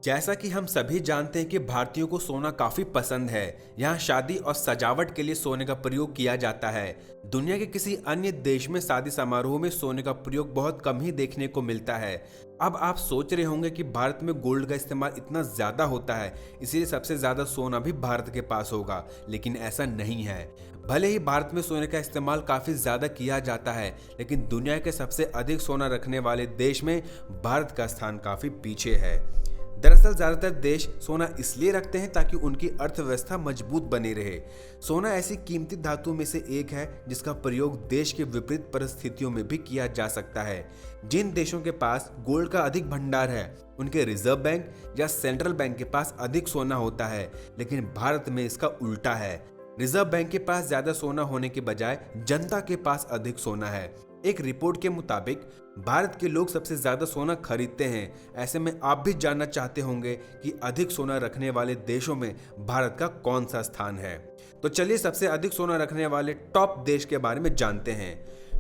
जैसा कि हम सभी जानते हैं कि भारतीयों को सोना काफी पसंद है। यहाँ शादी और सजावट के लिए सोने का प्रयोग किया जाता है। दुनिया के किसी अन्य देश में शादी समारोह में सोने का प्रयोग बहुत कम ही देखने को मिलता है। अब आप सोच रहे होंगे कि भारत में गोल्ड का इस्तेमाल इतना ज्यादा होता है, इसीलिए सबसे ज्यादा सोना भी भारत के पास होगा, लेकिन ऐसा नहीं है। भले ही भारत में सोने का इस्तेमाल काफी ज्यादा किया जाता है, लेकिन दुनिया के सबसे अधिक सोना रखने वाले देश में भारत का स्थान काफी पीछे है। दरअसल ज्यादातर देश सोना इसलिए रखते हैं ताकि उनकी अर्थव्यवस्था मजबूत बनी रहे। सोना ऐसी कीमती धातु में से एक है जिसका प्रयोग देश के विपरीत परिस्थितियों में भी किया जा सकता है। जिन देशों के पास गोल्ड का अधिक भंडार है, उनके रिजर्व बैंक या सेंट्रल बैंक के पास अधिक सोना होता है, लेकिन भारत में इसका उल्टा है। रिजर्व बैंक के पास ज्यादा सोना होने के बजाय जनता के पास अधिक सोना है। एक रिपोर्ट के मुताबिक भारत के लोग सबसे ज्यादा सोना खरीदते हैं। ऐसे में आप भी जानना चाहते होंगे कि अधिक सोना रखने वाले देशों में भारत का कौन सा स्थान है। तो चलिए सबसे अधिक सोना रखने वाले टॉप देश के बारे में जानते हैं।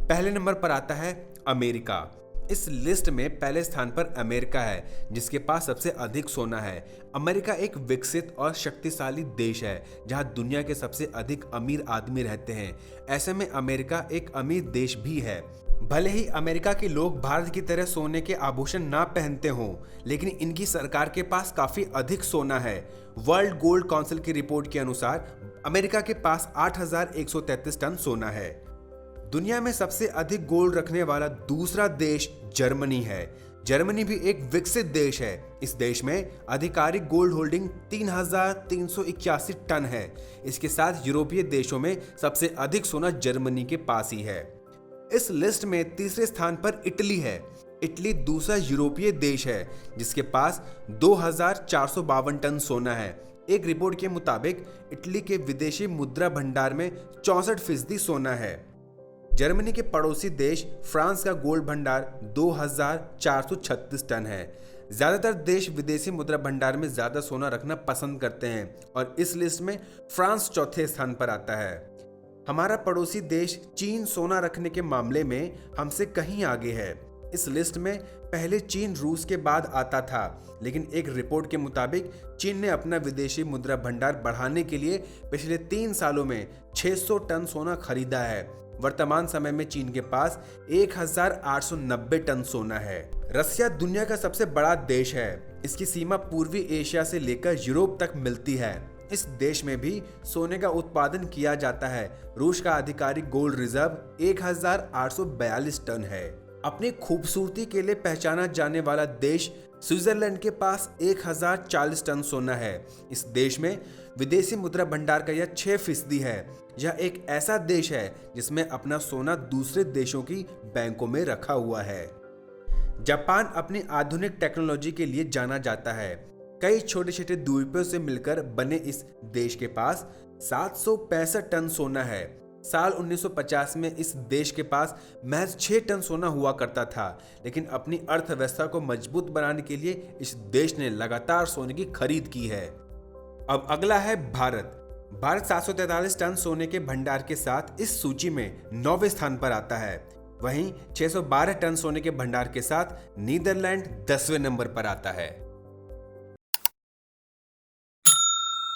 पहले नंबर पर आता है अमेरिका। इस लिस्ट में पहले स्थान पर अमेरिका है, जिसके पास सबसे अधिक सोना है। अमेरिका एक विकसित और शक्तिशाली देश है जहां दुनिया के सबसे अधिक अमीर आदमी रहते हैं। ऐसे में अमेरिका एक अमीर देश भी है। भले ही अमेरिका के लोग भारत की तरह सोने के आभूषण ना पहनते हों, लेकिन इनकी सरकार के पास काफी अधिक सोना है। वर्ल्ड गोल्ड काउंसिल की रिपोर्ट के अनुसार अमेरिका के पास 8,133 टन सोना है। दुनिया में सबसे अधिक गोल्ड रखने वाला दूसरा देश जर्मनी है। जर्मनी भी एक विकसित देश है। इस देश में आधिकारिक गोल्ड होल्डिंग 3,381 टन है। इसके साथ यूरोपीय देशों में सबसे अधिक सोना जर्मनी के पास ही है। इस लिस्ट में तीसरे स्थान पर इटली है। इटली दूसरा यूरोपीय देश है जिसके पास 2,452 टन सोना है। एक रिपोर्ट के मुताबिक इटली के विदेशी मुद्रा भंडार में 64% सोना है। जर्मनी के पड़ोसी देश फ्रांस का गोल्ड भंडार 2,436 टन है। ज्यादातर देश विदेशी मुद्रा भंडार में ज्यादा सोना रखना पसंद करते हैं और इस लिस्ट में फ्रांस चौथे स्थान पर आता है। हमारा पड़ोसी देश चीन सोना रखने के मामले में हमसे कहीं आगे है। इस लिस्ट में पहले चीन रूस के बाद आता था, लेकिन एक रिपोर्ट के मुताबिक चीन ने अपना विदेशी मुद्रा भंडार बढ़ाने के लिए पिछले 3 सालों में 600 टन सोना खरीदा है। वर्तमान समय में चीन के पास 1,890 टन सोना है। रसिया दुनिया का सबसे बड़ा देश है। इसकी सीमा पूर्वी एशिया से लेकर यूरोप तक मिलती है। इस देश में भी सोने का उत्पादन किया जाता है। रूस का आधिकारिक गोल्ड रिजर्व 1,842 टन है। अपनी खूबसूरती के लिए पहचाना जाने वाला देश स्विट्जरलैंड के पास 1,040 टन सोना है। इस देश में विदेशी मुद्रा भंडार का यह 6% है। यह एक ऐसा देश है जिसमें अपना सोना दूसरे देशों की बैंकों में रखा हुआ है। जापान अपनी आधुनिक टेक्नोलॉजी के लिए जाना जाता है। कई छोटे छोटे द्वीपों से मिलकर बने इस देश के पास 765 टन सोना है। साल 1950 में इस देश के पास महज 6 टन सोना हुआ करता था, लेकिन अपनी अर्थव्यवस्था को मजबूत बनाने के लिए इस देश ने लगातार सोने की खरीद की है। अब अगला है भारत। भारत 743 टन सोने के भंडार के साथ इस सूची में 9वें स्थान पर आता है। वहीं 612 टन सोने के भंडार के साथ नीदरलैंड 10वें नंबर पर आता है।